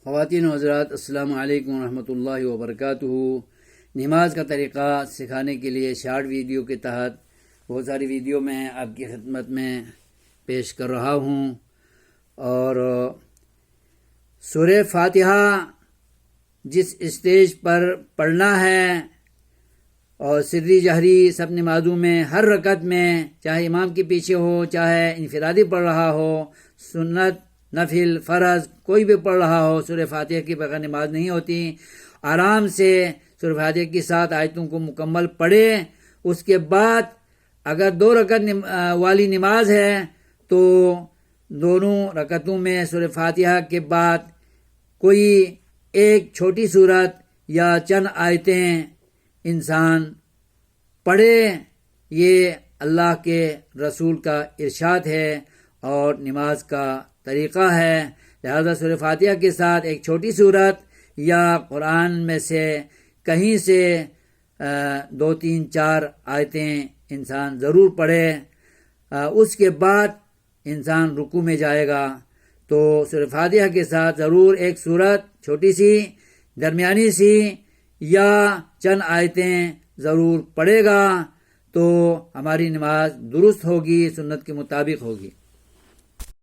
خواتین و حضرات، السلام علیکم ورحمۃ اللہ وبرکاتہ۔ نماز کا طریقہ سکھانے کے لیے شارٹ ویڈیو کے تحت بہت ساری ویڈیو میں آپ کی خدمت میں پیش کر رہا ہوں، اور سورہ فاتحہ جس اسٹیج پر پڑھنا ہے اور سری جہری سب نمازوں میں ہر رکعت میں، چاہے امام کے پیچھے ہو چاہے انفرادی پڑھ رہا ہو، سنت نفل فرض کوئی بھی پڑھ رہا ہو، سورہ فاتحہ کی بغیر نماز نہیں ہوتی۔ آرام سے سورہ فاتحہ کی 7 آیتوں کو مکمل پڑھے، اس کے بعد اگر 2 رکعت والی نماز ہے تو دونوں رکعتوں میں سورہ فاتحہ کے بعد کوئی ایک چھوٹی سورت یا چند آیتیں انسان پڑھے۔ یہ اللہ کے رسول کا ارشاد ہے اور نماز کا طریقہ ہے، لہذا سورہ فاتحہ کے ساتھ ایک چھوٹی سورت یا قرآن میں سے کہیں سے 2 3 4 آیتیں انسان ضرور پڑھے۔ اس کے بعد انسان رکوع میں جائے گا تو سورہ فاتحہ کے ساتھ ضرور ایک سورت چھوٹی سی، درمیانی سی یا چند آیتیں ضرور پڑھے گا، تو ہماری نماز درست ہوگی، سنت کے مطابق ہوگی۔